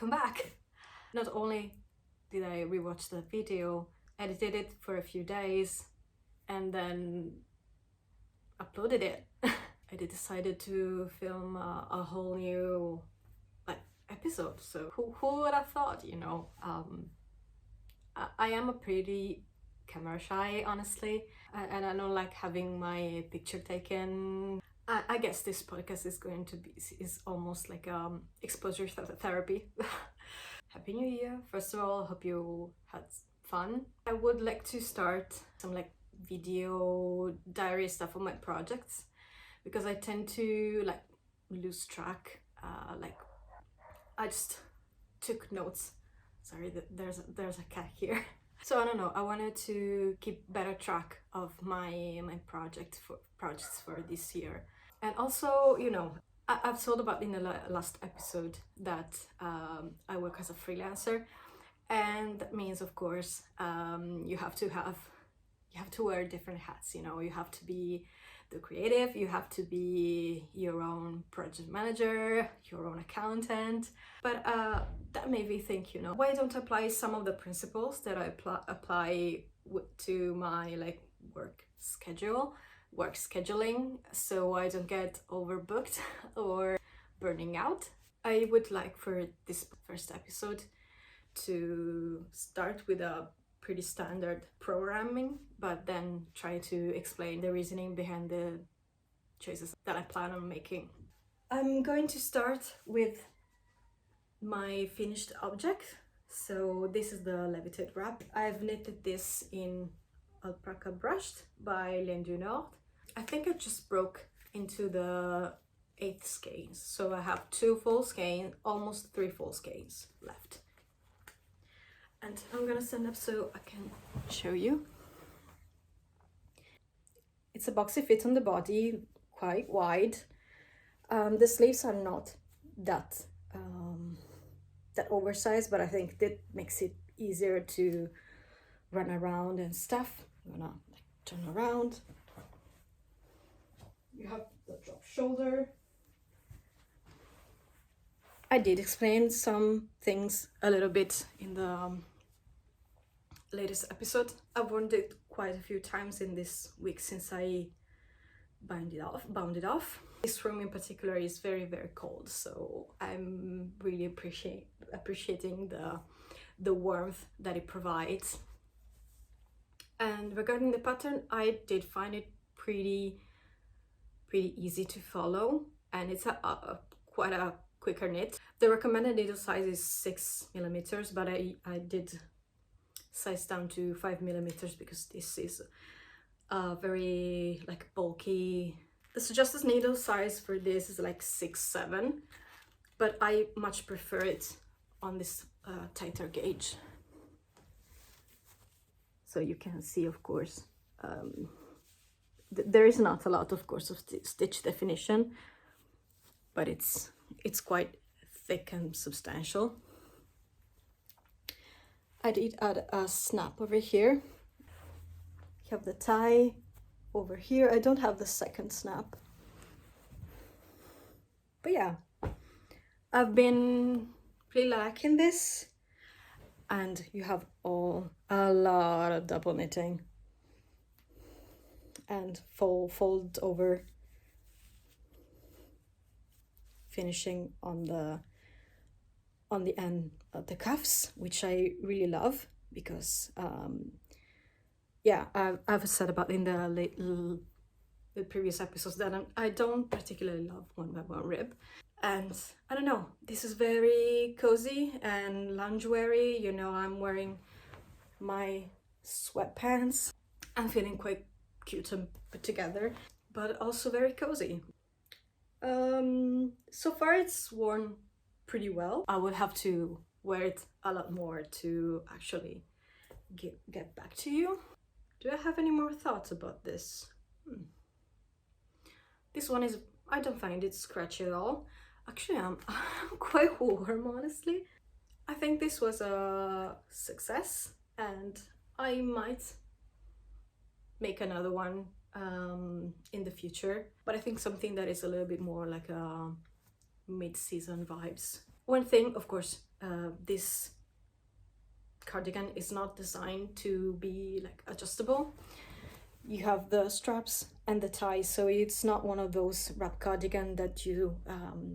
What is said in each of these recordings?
welcome back. Not only did I rewatch the video, edited it for a few days, and then uploaded it. I decided to film a whole new episode. So who would have thought, you know? I am a pretty camera shy, honestly, and I don't like having my picture taken. I guess this podcast is going to be almost like exposure therapy. Happy New Year! First of all, hope you had fun. I would like to start some video diary stuff on my projects, because I tend to lose track. I just took notes. Sorry, there's a cat here. So I don't know, I wanted to keep better track of my projects for this year. And also, you know, I've told about in the last episode that I work as a freelancer, and that means, of course, you have to wear different hats. You know, you have to be the creative, you have to be your own project manager, your own accountant. But that made me think, you know, why don't I apply some of the principles that I apply to my work scheduling, so I don't get overbooked or burning out. I would like for this first episode to start with a pretty standard programming, but then try to explain the reasoning behind the choices that I plan on making. I'm going to start with my finished object. So this is the Levitate wrap. I've knitted this in Alpaca Brushed by Laine du Nord. I think I just broke into the 8th skeins, so I have 2 full skeins, almost 3 full skeins left. And I'm gonna stand up so I can show you. It's a boxy fit on the body, quite wide. The sleeves are not that oversized, but I think that makes it easier to run around and stuff. I'm gonna turn around. You have the drop shoulder. I did explain some things a little bit in the latest episode. I've worn it quite a few times in this week since I bound it off. This room in particular is very, very cold, so I'm really appreciating the warmth that it provides. And regarding the pattern, I did find it pretty easy to follow, and it's quite a quicker knit. The recommended needle size is 6 millimeters, but I did size down to 5 millimeters because this is a very bulky. The suggested needle size for this is 6-7, but I much prefer it on this tighter gauge. So you can see, of course, there is not a lot, of course, of stitch definition, but it's quite thick and substantial. I did add a snap over here. You have the tie over here. I don't have the second snap. But yeah, I've been really liking this. And you have a lot of double knitting and fold over finishing on the end of the cuffs, which I really love, because yeah, I've said about in the previous episodes that I don't particularly love 1x1 rib, and I don't know, this is very cozy and loungeweary. You know, I'm wearing my sweatpants. I'm feeling quite cute and put together, but also very cozy. So far it's worn pretty well. I would have to wear it a lot more to actually get back to you. Do I have any more thoughts about this? This one is, I don't find it scratchy at all. Actually, I'm quite warm, honestly. I think this was a success, and I might make another one in the future, but I think something that is a little bit more like a mid-season vibes. One thing, of course, this cardigan is not designed to be like adjustable. You have the straps and the tie, so it's not one of those wrap cardigan that you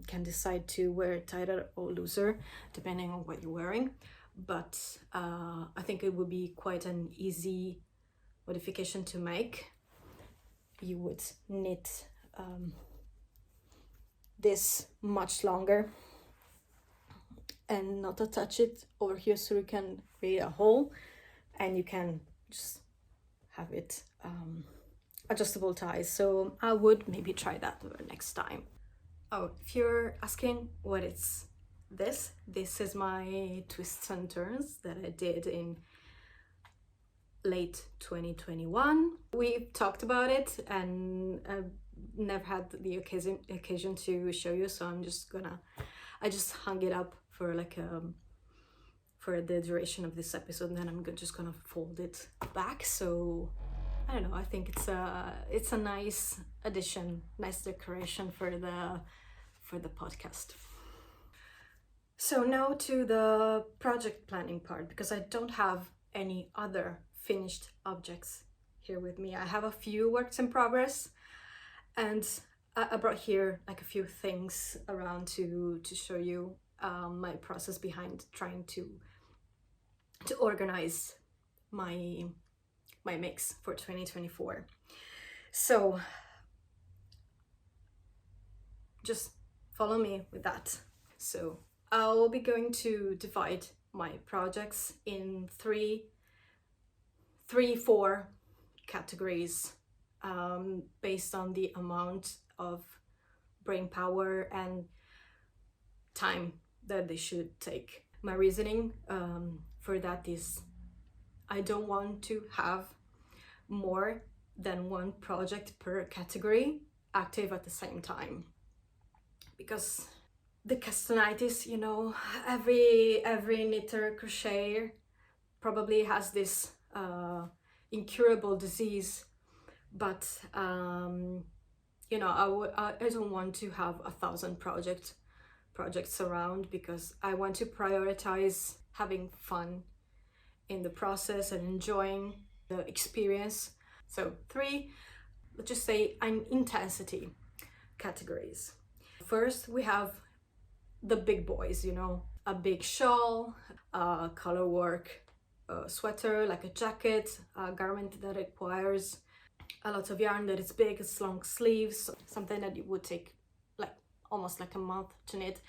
can decide to wear tighter or looser depending on what you're wearing. But I think it would be quite an easy modification to make. You would knit this much longer and not attach it over here, so you can create a hole and you can just have it adjustable ties. So I would maybe try that next time. Oh, if you're asking what it's this is my twists and turns that I did in late 2021. We talked about it and I've never had the occasion to show you, so I just hung it up for like for the duration of this episode, and then I'm just gonna fold it back. So I don't know, I think it's a nice addition, nice decoration for the podcast. So now to the project planning part, because I don't have any other finished objects here with me. I have a few works in progress, and I brought here like a few things around to show you my process behind trying to organize my mix for 2024. So just follow me with that. So I'll be going to divide my projects in four categories based on the amount of brain power and time that they should take. My reasoning for that is I don't want to have more than one project per category active at the same time, because the castanitis, you know, every knitter, crocheter probably has this incurable disease, but you know, I don't want to have 1,000 projects around, because I want to prioritize having fun in the process and enjoying the experience. So 3, let's just say, intensity categories. First, we have the big boys, you know, a big shawl, a colorwork sweater, like a jacket, a garment that requires a lot of yarn, that is big, it's long sleeves, something that it would take like almost like a month to knit.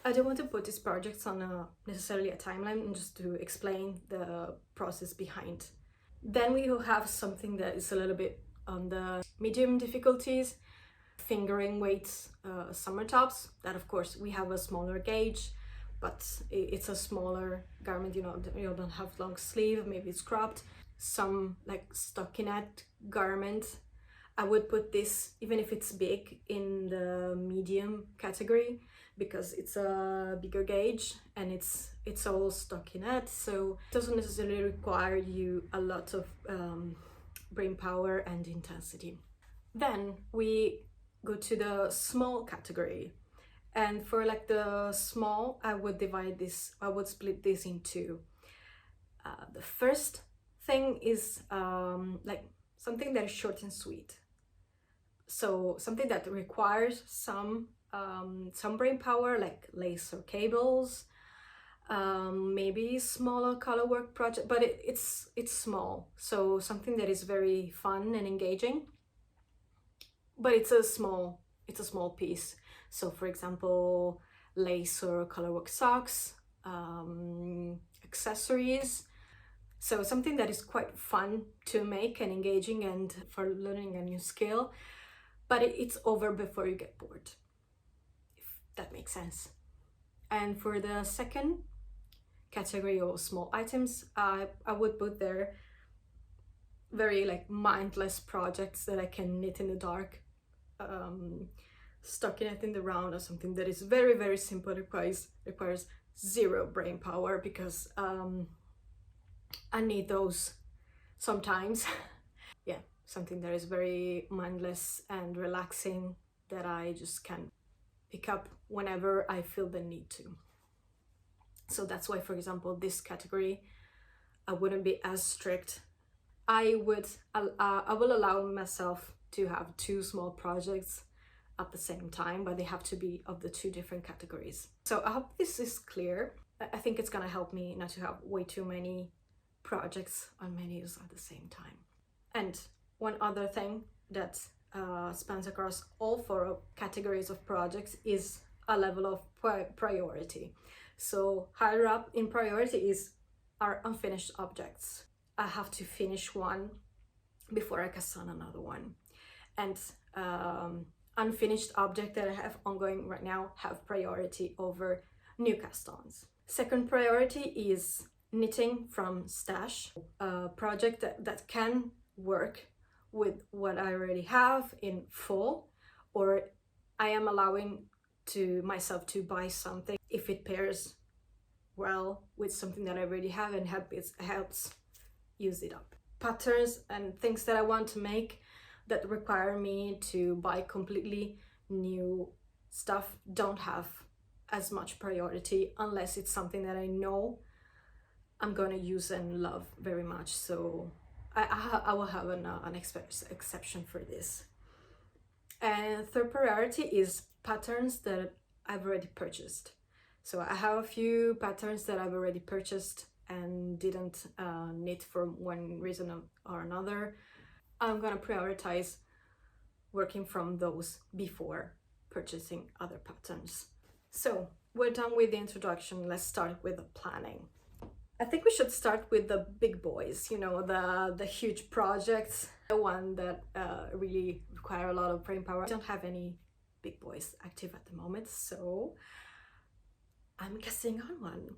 I don't want to put these projects on necessarily a timeline, just to explain the process behind. Then we will have something that is a little bit on the medium difficulties, fingering weights, summer tops. That of course we have a smaller gauge, but it's a smaller garment, you know, you don't have long sleeve, maybe it's cropped. Some like stockinette garment, I would put this, even if it's big, in the medium category, because it's a bigger gauge and it's all stockinette, so it doesn't necessarily require you a lot of brain power and intensity. Then we go to the small category, and for like the small, I would split this into the first thing is like something that is short and sweet, so something that requires some brain power, like lace or cables, maybe smaller colorwork project, but it's small, so something that is very fun and engaging, but it's a small piece. So for example, lace or colorwork socks, accessories, so something that is quite fun to make and engaging and for learning a new skill, but it's over before you get bored, if that makes sense. And for the second category of small items, I would put there very like mindless projects that I can knit in the dark, stockinette in the round, or something that is very, very simple, requires zero brain power, because I need those sometimes. Yeah, something that is very mindless and relaxing that I just can pick up whenever I feel the need to. So that's why, for example, this category, I wouldn't be as strict. I will allow myself to have 2 small projects at the same time, but they have to be of the 2 different categories. So I hope this is clear. I think it's gonna help me not to have way too many projects on menus at the same time. And one other thing that spans across all 4 categories of projects is a level of priority. So higher up in priority are unfinished objects. I have to finish one before I cast on another one. And unfinished object that I have ongoing right now have priority over new cast-ons. Second priority is knitting from stash, a project that can work with what I already have in full, or I am allowing myself to buy something if it pairs well with something that I already have and helps use it up. Patterns and things that I want to make that require me to buy completely new stuff don't have as much priority unless it's something that I know I'm gonna use and love very much. So I will have an exception for this. And third priority is patterns that I've already purchased. So I have a few patterns that I've already purchased and didn't knit for one reason or another. I'm gonna prioritize working from those before purchasing other patterns. So we're done with the introduction. Let's start with the planning. I think we should start with the big boys, you know, the huge projects, the one that really require a lot of brain power. I don't have any big boys active at the moment, so I'm casting on one.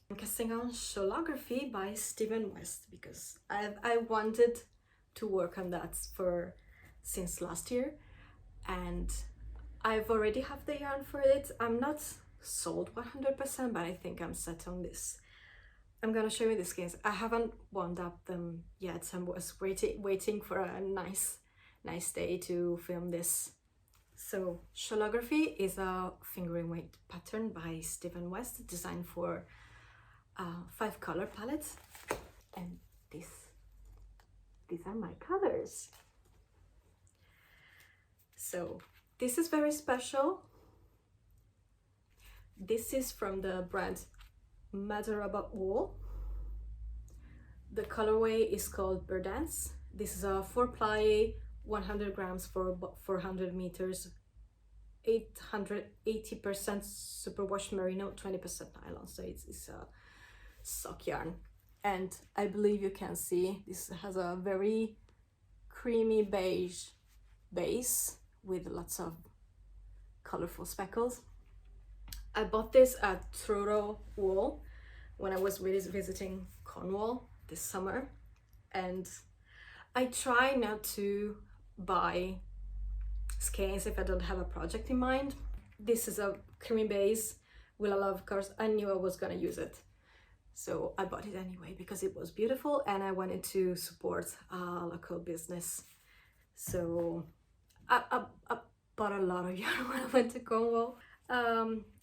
I'm casting on Shawlography by Stephen West because I wanted to work on that since last year, and I've already have the yarn for it. I'm not sold 100%, but I think I'm set on this. I'm gonna show you the skeins. I haven't wound up them yet, so I was waiting for a nice day to film this. So Shawlography is a fingering weight pattern by Stephen West, designed for 5 color palettes, and these are my colors. So this is very special. This is from the brand Matter About Wool. The colorway is called Birdance. This is a 4-ply, 100 grams for 400 meters, 880% superwash merino, 20% nylon. So it's a sock yarn, and I believe you can see this has a very creamy beige base with lots of colorful speckles. I bought this at Truro Wool when I was visiting Cornwall this summer, and I try not to buy skeins if I don't have a project in mind. This is a creamy base with a lot of colors. I knew I was gonna use it, so I bought it anyway because it was beautiful and I wanted to support a local business. So I bought a lot of yarn when I went to Cornwall.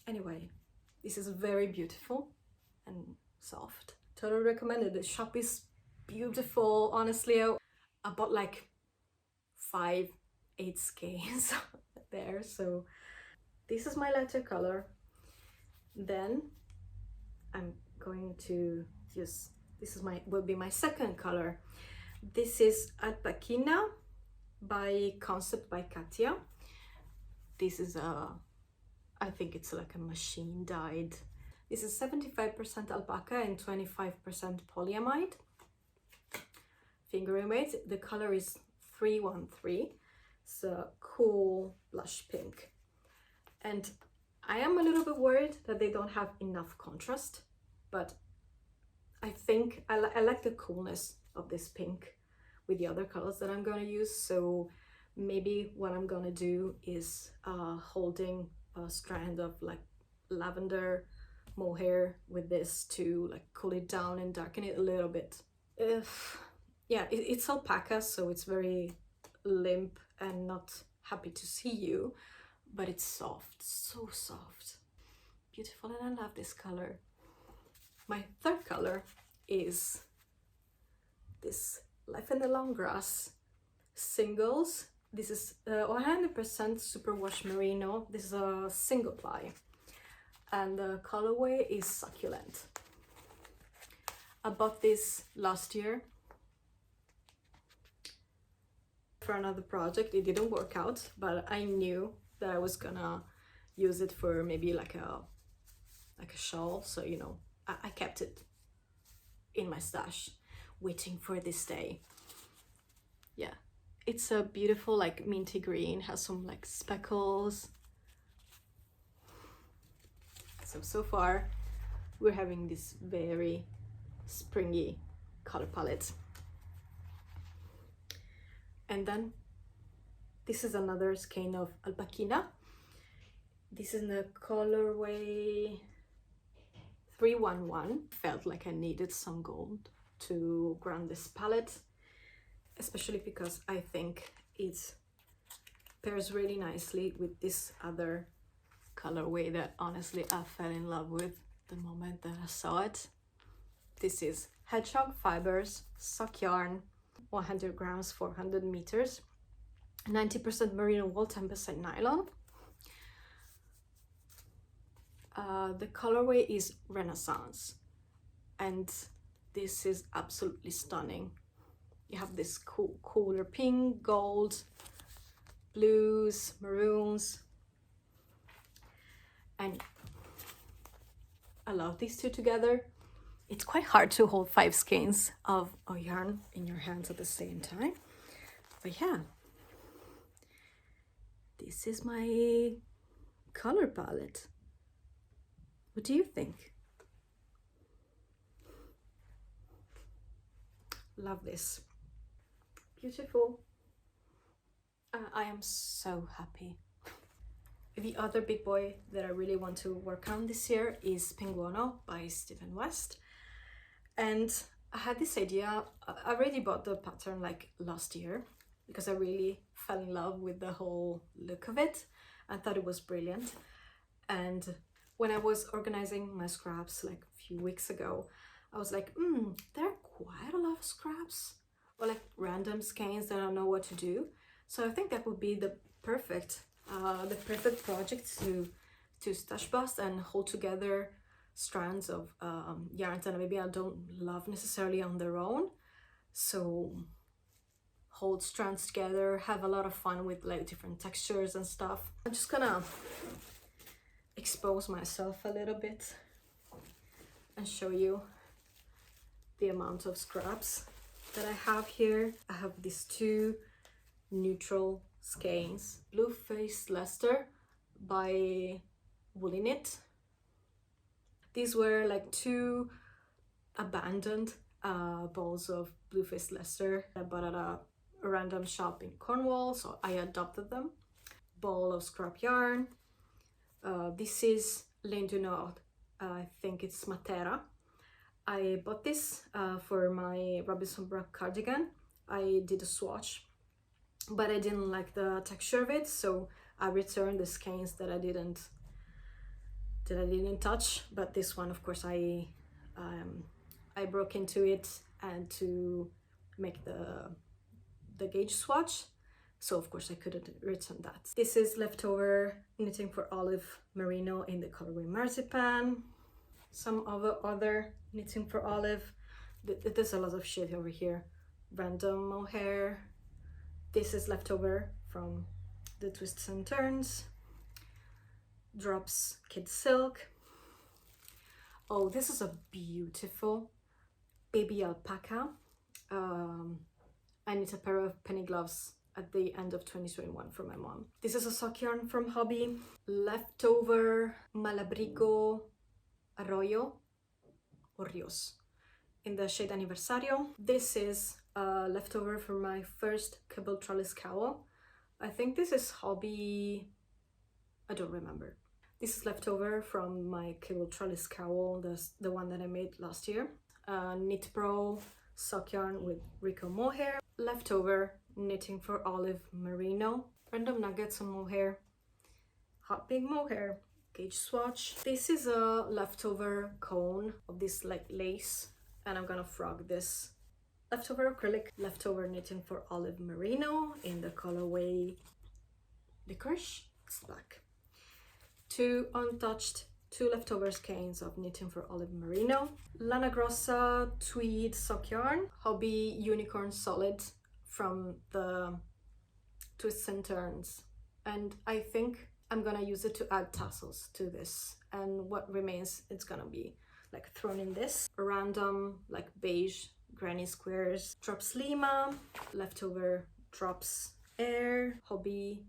Anyway, this is very beautiful and soft. Totally recommended. The shop is beautiful. Honestly, I bought like 5-8 skeins there. So this is my letter color. Then I'm going to use, will be my second color. This is Alpacina by Concept by Katia. This is I think it's like a machine dyed. This is 75% alpaca and 25% polyamide. Fingering weight. The color is 313. It's a cool blush pink. And I am a little bit worried that they don't have enough contrast, but I think I like the coolness of this pink with the other colors that I'm gonna use. So maybe what I'm gonna do is holding a strand of like lavender mohair with this to like cool it down and darken it a little bit. Yeah, it's alpaca, so it's very limp and not happy to see you, but it's soft, so soft, beautiful, and I love this color. My third color is this Life in the Long Grass singles. This is 100% superwash merino. This is a single ply, and the colorway is Succulent. I bought this last year for another project. It didn't work out, but I knew that I was gonna use it for maybe like a shawl, so you know, I kept it in my stash waiting for this day. Yeah, it's a beautiful like minty green, has some like speckles. So far we're having this very springy color palette. And then this is another skein of Alpacina. This is in the colorway 311. Felt like I needed some gold to ground this palette, especially because I think it pairs really nicely with this other colorway that honestly I fell in love with the moment that I saw it. This is Hedgehog Fibers sock yarn, 100 grams, 400 meters, 90% merino wool, 10% nylon. The colorway is Renaissance, and this is absolutely stunning. You have this cooler pink, gold, blues, maroons, and I love these two together. It's quite hard to hold 5 skeins of yarn in your hands at the same time, but yeah, this is my color palette. What do you think? Love this. Beautiful. I am so happy. The other big boy that I really want to work on this year is Penguono by Stephen West. And I had this idea. I already bought the pattern like last year because I really fell in love with the whole look of it. I thought it was brilliant. And when I was organizing my scraps like a few weeks ago, I was like, there are quite a lot of scraps or like random skeins that I don't know what to do. So I think that would be the perfect project to stash bust and hold together strands of yarns that maybe I don't love necessarily on their own. So hold strands together, have a lot of fun with like different textures and stuff. I'm just gonna expose myself a little bit and show you the amount of scraps that I have here. I have these 2 neutral skeins, Blue Faced Leicester by Woolly Knit. These were like 2 abandoned balls of Blue Faced Leicester I bought at a random shop in Cornwall, so I adopted them. Ball of scrap yarn. This is Laine du Nord, I think it's Matera. I bought this for my Musselburgh cardigan. I did a swatch, but I didn't like the texture of it, so I returned the skeins that I didn't touch. But this one, of course, I broke into it and to make the gauge swatch, so of course I couldn't return that. This is leftover Knitting for Olive merino in the colorway Marzipan. Some other Knitting for Olive. There's a lot of shit over here. Random mohair. This is leftover from the Twists and Turns. Drops Kid Silk. Oh, this is a beautiful baby alpaca. I knit a pair of penny gloves at the end of 2021 for my mom. This is a sock yarn from Hobby. Leftover Malabrigo Arroyo or Rios in the shade Aniversario. This is leftover from my first cable trellis cowl. I think this is Hobby, I don't remember. This is leftover from my cable trellis cowl, the one that I made last year. Knit Pro sock yarn with Rico mohair. Leftover Knitting for Olive merino. Random nuggets of mohair. Hot pink mohair. gauge swatch. This is a leftover cone of this like lace, and I'm gonna frog this leftover acrylic, leftover knitting for olive merino in the colorway licorice. It's black. 2 untouched, 2 leftover skeins of knitting for olive merino, Lana Grossa tweed sock yarn, Hobby Unicorn Solid from the Twists and Turns, and I think I'm gonna use it to add tassels to this, and what remains it's gonna be like thrown in this random like beige granny squares. Drops Lima, leftover Drops Air, Hobby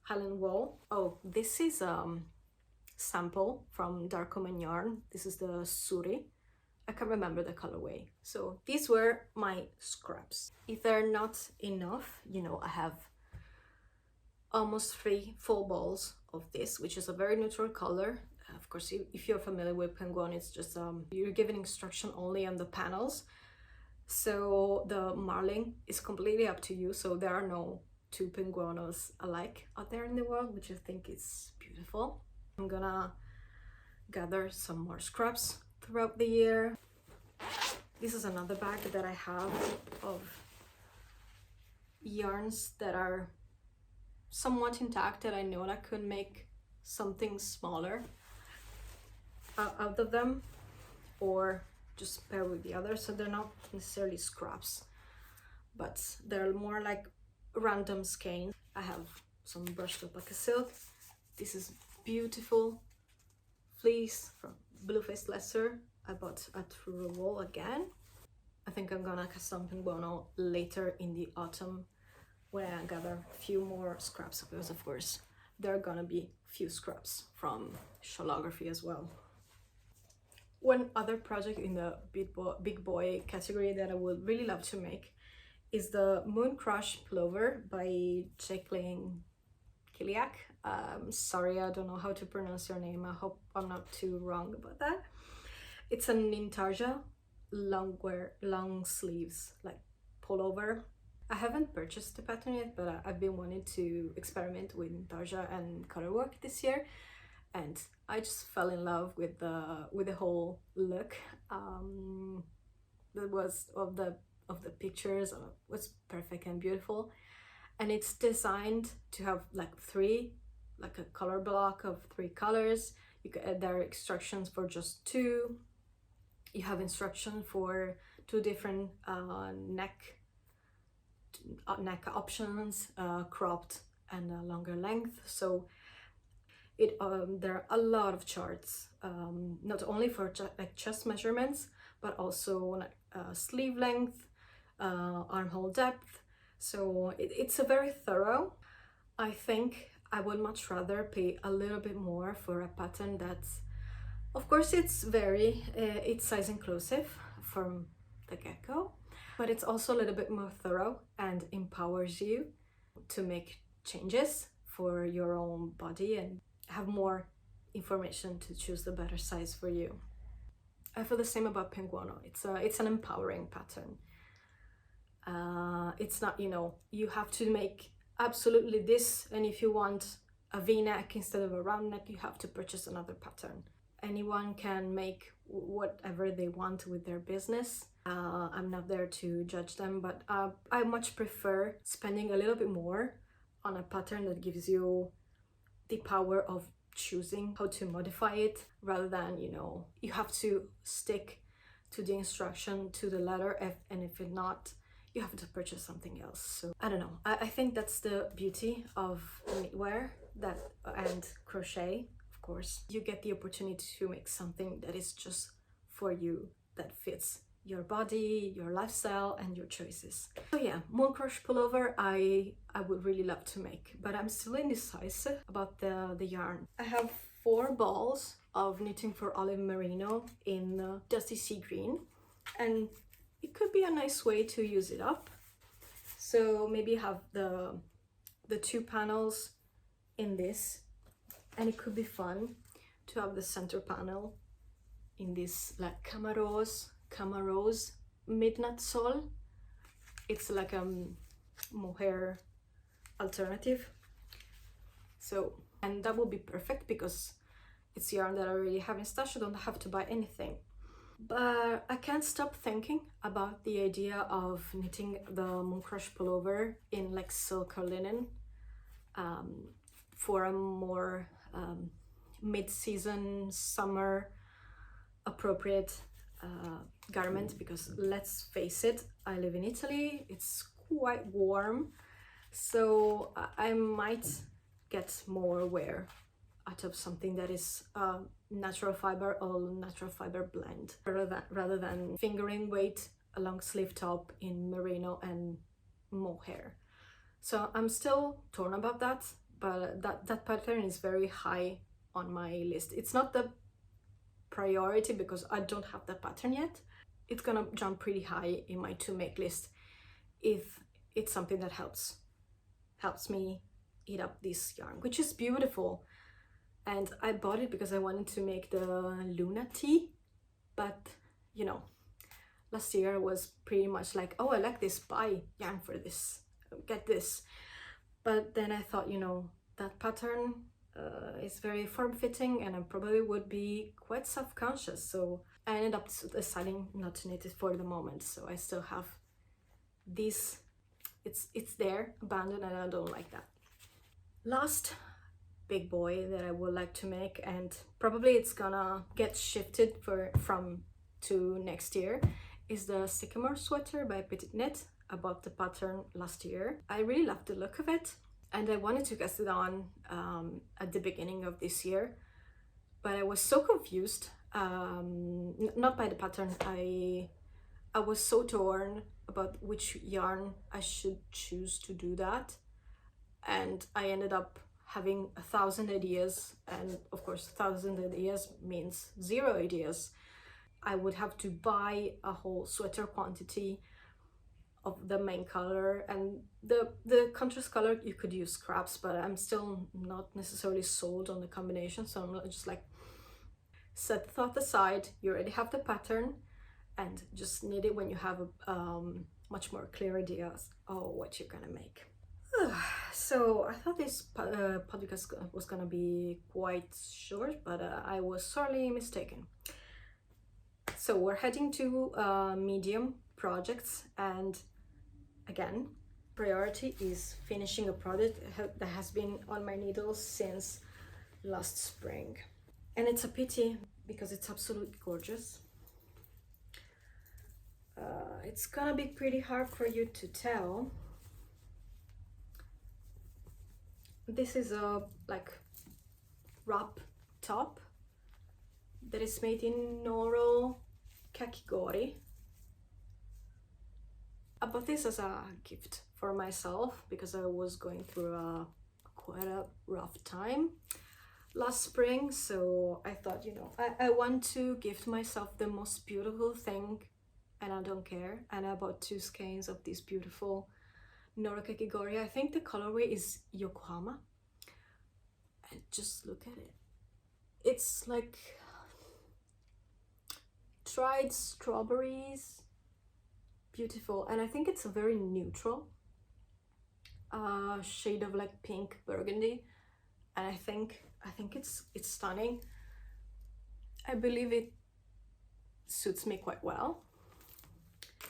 Highland Wool. Oh, this is sample from Dark Omen yarn. This is the Suri. I can't remember the colorway. So these were my scraps. If they're not enough, you know, I have almost 3 full balls of this, which is a very neutral color. Of course, if you're familiar with Penguono, it's just you're given instruction only on the panels. So the marling is completely up to you. So there are no 2 Penguonos alike out there in the world, which I think is beautiful. I'm gonna gather some more scraps throughout the year. This is another bag that I have of yarns that are somewhat intact, that I know that I could make something smaller out of them, or just pair with the others. So they're not necessarily scraps, but they're more like random skeins. I have some brushed alpaca silk. This is beautiful fleece from Blueface Lesser. I bought at Ravelry again. I think I'm gonna cast some Penguono later in the autumn when I gather a few more scraps, because of course there are gonna be a few scraps from Shawlography as well. One other project in the big boy category that I would really love to make is the Mooncrush Pullover by Jacqueline Kiliak. Sorry, I don't know how to pronounce your name. I hope I'm not too wrong about that. It's an intarsia long sleeves like pullover. I haven't purchased the pattern yet, but I've been wanting to experiment with intarsia and colorwork this year, and I just fell in love with the whole look. That was of the pictures was perfect and beautiful, and it's designed to have like a color block of 3 colors. There are instructions for just 2. You have instruction for 2 different neck options, cropped and a longer length. So there are a lot of charts, not only for like chest measurements, but also sleeve length, armhole depth. So it's a very thorough. I think I would much rather pay a little bit more for a pattern that's, of course, it's size inclusive from the get-go, but it's also a little bit more thorough and empowers you to make changes for your own body and have more information to choose the better size for you. I feel the same about Penguono. It's an empowering pattern. It's not, you know, you have to make absolutely this, and if you want a V-neck instead of a round neck, you have to purchase another pattern. Anyone can make whatever they want with their business. I'm not there to judge them, but I much prefer spending a little bit more on a pattern that gives you the power of choosing how to modify it, rather than, you know, you have to stick to the instruction to the letter, and if it's not, you have to purchase something else. So I don't know, I think that's the beauty of knitwear and crochet. Of course, you get the opportunity to make something that is just for you, that fits your body, your lifestyle, and your choices. So yeah, Mooncrush Pullover I would really love to make, but I'm still indecisive about the yarn. I have 4 balls of knitting for olive merino in dusty sea green, and it could be a nice way to use it up. So maybe have the 2 panels in this, and it could be fun to have the center panel in this like Camarose midnight sol. It's like a mohair alternative. So And that will be perfect because it's yarn that I already have in stash. I don't have to buy anything. But I can't stop thinking about the idea of knitting the Mooncrush Pullover in like silk or linen for a more mid-season, summer appropriate garment, because let's face it, I live in Italy, it's quite warm, so I might get more wear out of something that is natural fiber or natural fiber blend rather than fingering weight, a long sleeve top in merino and mohair. So I'm still torn about that, but that pattern is very high on my list. It's not the priority because I don't have that pattern yet. It's gonna jump pretty high in my to make list if it's something that helps me eat up this yarn, which is beautiful. And I bought it because I wanted to make the Luna tea, but you know, last year I was pretty much like, oh, I like this, buy yarn for this, get this. But then I thought, you know, that pattern is very form-fitting and I probably would be quite self-conscious, so I ended up deciding not to knit it for the moment. So I still have this, it's there, abandoned, and I don't like that. Last big boy that I would like to make, and probably it's gonna get shifted from to next year, is the Sycamore Sweater by Petit Knit. I bought the pattern last year. I really love the look of it, and I wanted to cast it on at the beginning of this year, but I was so confused, not by the pattern. I was so torn about which yarn I should choose to do that, and I ended up having 1,000 ideas, and of course 1,000 ideas means 0 ideas. I would have to buy a whole sweater quantity of the main color, and the contrast color you could use scraps, but I'm still not necessarily sold on the combination, so I'm just like, set the thought aside. You already have the pattern, and just knit it when you have a much more clear ideas of what you're gonna make. So I thought this podcast was gonna be quite short, but I was sorely mistaken. So we're heading to medium projects, and again, priority is finishing a project that has been on my needles since last spring. And it's a pity because it's absolutely gorgeous. It's gonna be pretty hard for you to tell. This is a like wrap top that is made in Noro Kakigori. I bought this as a gift for myself because I was going through quite a rough time last spring, so I thought, you know, I want to gift myself the most beautiful thing, and I don't care. And I bought 2 skeins of this beautiful Noro Kakigori. I think the colorway is Yokohama, and just look at it. It's like dried strawberries, beautiful. And I think it's a very neutral shade of like pink burgundy, and I think it's stunning. I believe it suits me quite well.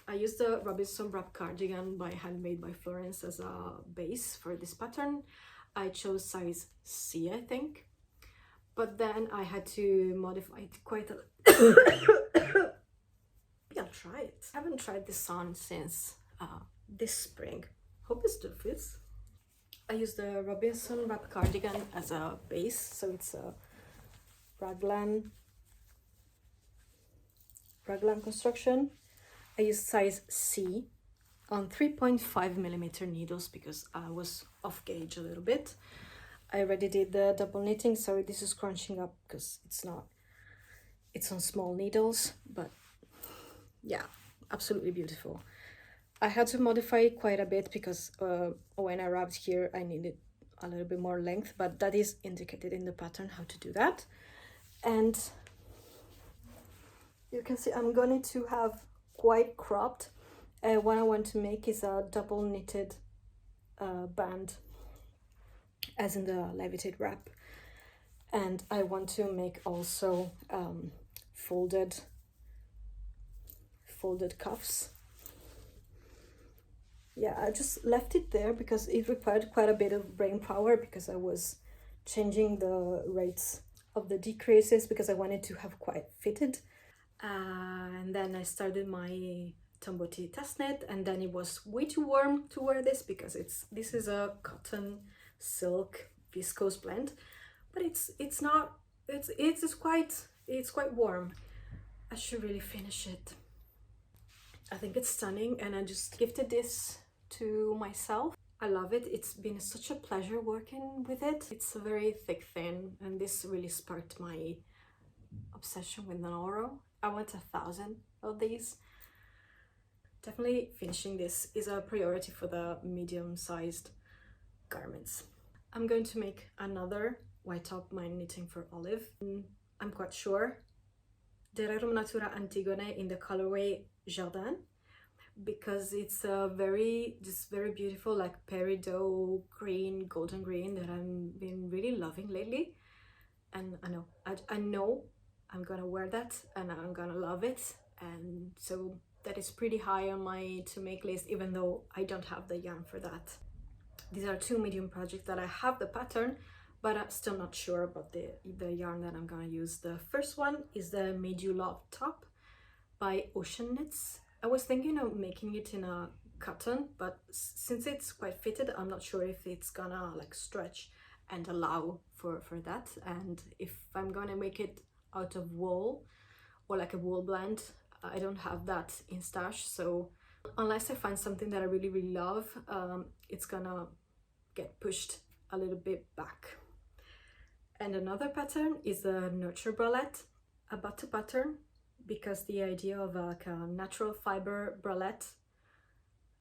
I used the Robinson Wrap Cardigan by Handmade by Florence as a base for this pattern. I chose size C, I think, but then I had to modify it quite a I'll try it. I haven't tried this on since this spring. Hope it still fits. I used the Robinson Wrap Cardigan as a base, so it's a raglan construction. I used size C on 3.5mm needles because I was off gauge a little bit. I already did the double knitting. Sorry, this is crunching up because it's on small needles, but yeah, absolutely beautiful. I had to modify it quite a bit because when I wrapped here I needed a little bit more length, but that is indicated in the pattern how to do that. And you can see I'm going to have quite cropped. What I want to make is a double knitted band, as in the Levitate wrap. And I want to make also folded cuffs. Yeah, I just left it there because it required quite a bit of brain power, because I was changing the rates of the decreases because I wanted to have quite fitted. And then I started my Tomboti test knit, and then it was way too warm to wear this because this is a cotton silk viscose blend, but it's not, it's quite warm. I should really finish it. I think it's stunning, and I just gifted this to myself. I love it. It's been such a pleasure working with it. It's a very thick thin, and this really sparked my obsession with an oro. I want 1,000 of these. Definitely finishing this is a priority for the medium-sized garments. I'm going to make another white top, my knitting for Olive. I'm quite sure the Rerum Natura Antigone in the colorway Jardin, because it's a very beautiful, like peridot green, golden green that I've been really loving lately. And I know I'm gonna wear that and I'm gonna love it, and so that is pretty high on my to make list, even though I don't have the yarn for that. These are two medium projects that I have the pattern, but I'm still not sure about the yarn that I'm gonna use. The first one is the Made You Love top by Ocean Knits. I was thinking of making it in a cotton, but since it's quite fitted, I'm not sure if it's gonna like stretch and allow for that. And if I'm gonna make it out of wool or like a wool blend, I don't have that in stash, so unless I find something that I really love, it's gonna get pushed a little bit back. And another pattern is the Nurture Bralette, a butter pattern, because the idea of like a natural fiber bralette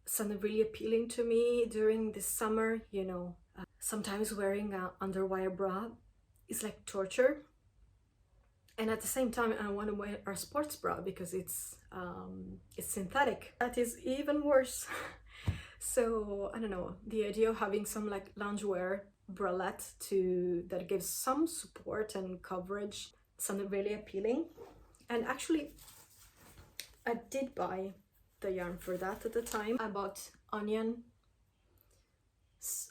sounded really appealing to me during this summer. You know, sometimes wearing an underwire bra is like torture, and at the same time I want to wear a sports bra because it's synthetic. That is even worse. So I don't know, the idea of having some like loungewear bralette that gives some support and coverage sounded really appealing. And actually I did buy the yarn for that at the time. I bought onion,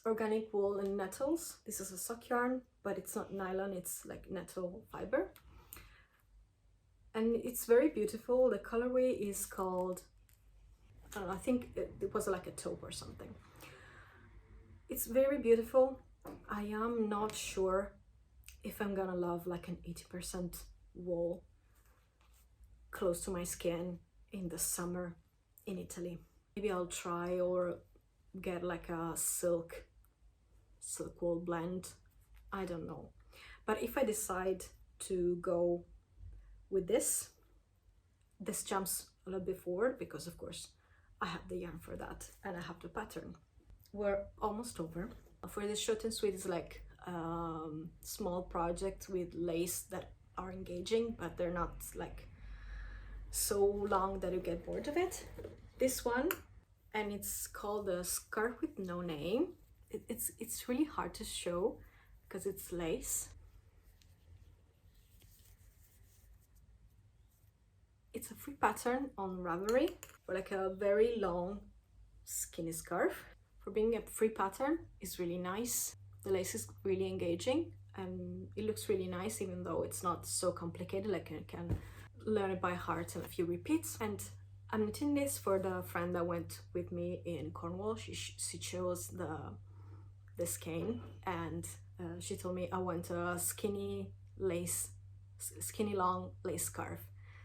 organic wool and nettles. This is a sock yarn, but it's not nylon, it's like nettle fiber. And it's very beautiful. The colorway is called, I don't know, I think it was like a taupe or something. It's very beautiful. I am not sure if I'm gonna love like an 80% wool close to my skin in the summer in Italy. Maybe I'll try or get like a silk wool blend. I don't know. But if I decide to go with this jumps a little bit forward because of course I have the yarn for that and I have the pattern. We're almost over. For this short and sweet, it's like small project with lace that are engaging, but they're not like so long that you get bored of it. This one, and it's called a Scarf with No Name. It's really hard to show because it's lace. It's a free pattern on Ravelry for like a very long skinny scarf. For being a free pattern, it's really nice. The lace is really engaging and it looks really nice, even though it's not so complicated. Like I can learn it by heart in a few repeats. And I'm knitting this for the friend that went with me in Cornwall. She chose the skein, and she told me I want a skinny long lace scarf.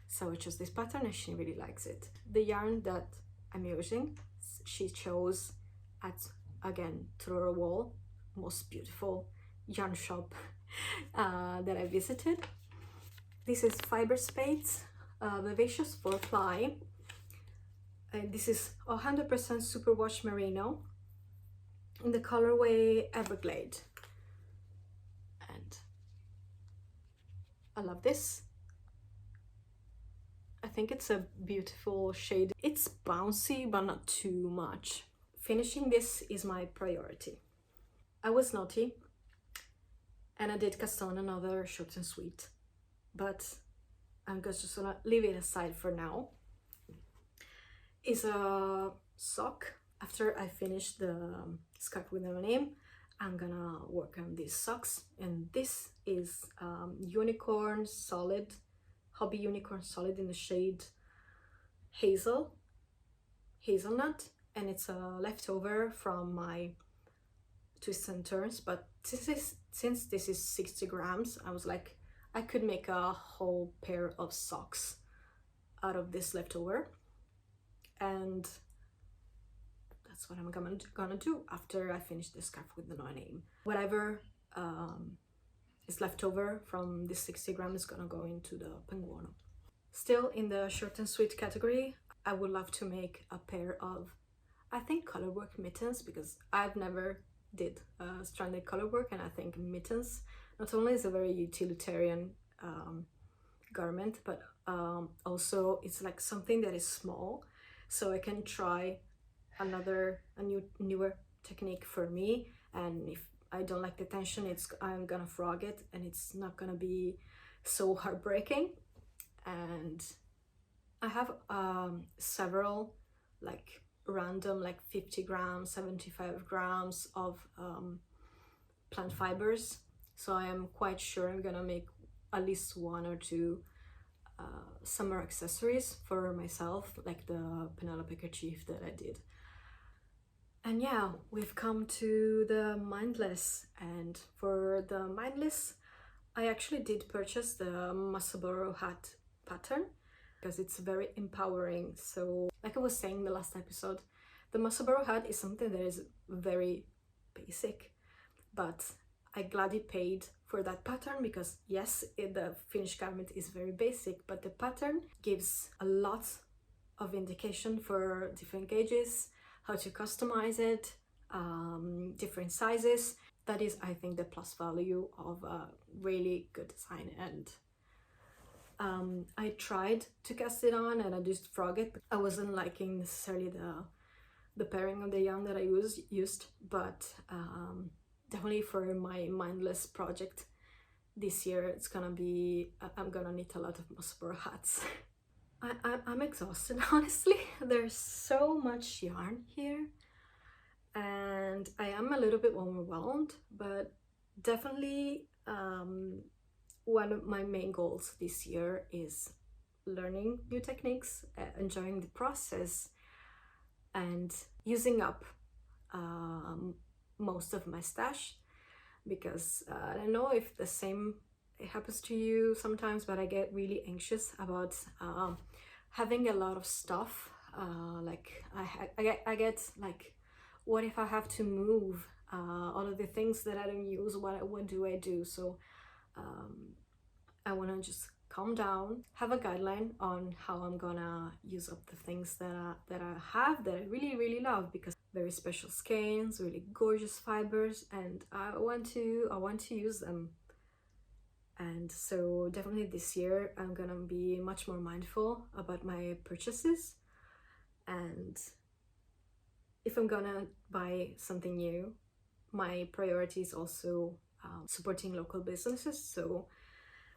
So I chose this pattern and she really likes it. The yarn that I'm using, she chose at, again, Truro Wall, most beautiful yarn shop that I visited. This is Fiber Spades, Vivacious 4-ply. And this is 100% superwash merino in the colorway Everglade. And I love this. I think it's a beautiful shade. It's bouncy, but not too much. Finishing this is my priority. I was naughty And I did cast on another short and sweet, but I'm just gonna leave it aside for now. It's a sock. After I finish the scarf with my name, I'm gonna work on these socks, and this is Unicorn Solid, Hobby Unicorn Solid in the shade Hazelnut, and it's a leftover from my twists and turns, but since this is 60 grams, I was like, I could make a whole pair of socks out of this leftover, and that's what I'm gonna do after I finish the scarf with the no name. Whatever is left over from this 60 grams is gonna go into the Penguono. Still in the short and sweet category, I would love to make a pair of, I think, colorwork mittens, because I've never did stranded colorwork, and I think mittens not only is a very utilitarian garment, but also it's like something that is small, so I can try a newer technique for me, and if I don't like the tension, I'm gonna frog it, and it's not gonna be so heartbreaking. And I have several like random, like 50 grams, 75 grams of plant fibers, so I am quite sure I'm gonna make at least one or two summer accessories for myself, like the Penelope kerchief that I did. And yeah, we've come to the mindless, and for the mindless, I actually did purchase the Musselburgh hat pattern because it's very empowering. So like I was saying in the last episode, the Musselburgh hat is something that is very basic, but I gladly paid for that pattern because yes, the finished garment is very basic, but the pattern gives a lot of indication for different gauges, how to customize it, different sizes. That is, I think, the plus value of a really good design. And I tried to cast it on and I just frog it. I wasn't liking necessarily the pairing of the yarn that I used, but definitely for my mindless project this year, it's gonna be, I'm gonna knit a lot of Musselburgh hats. I'm exhausted, honestly. There's so much yarn here and I am a little bit overwhelmed, but definitely one of my main goals this year is learning new techniques, enjoying the process, and using up most of my stash, because I don't know if the same it happens to you sometimes, but I get really anxious about having a lot of stuff. Like I get like, what if I have to move all of the things that I don't use? What do I do? So I want to just calm down, have a guideline on how I'm gonna use up the things that I have that I really love, because very special skeins, really gorgeous fibers, and I want to use them. And so definitely this year I'm gonna be much more mindful about my purchases, and if I'm gonna buy something new, my priority is also supporting local businesses. So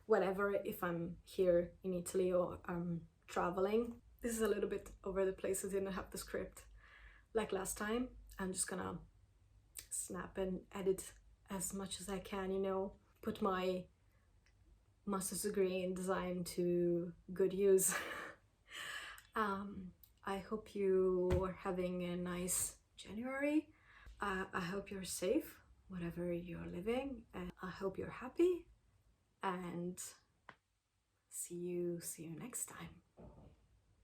whatever, if I'm here in Italy or I'm traveling, this is a little bit over the place, I didn't have the script like last time. I'm just gonna snap and edit as much as I can, you know, put my master's degree in design to good use. I hope you are having a nice January. I hope you're safe, whatever you're living, and I hope you're happy, and see you next time.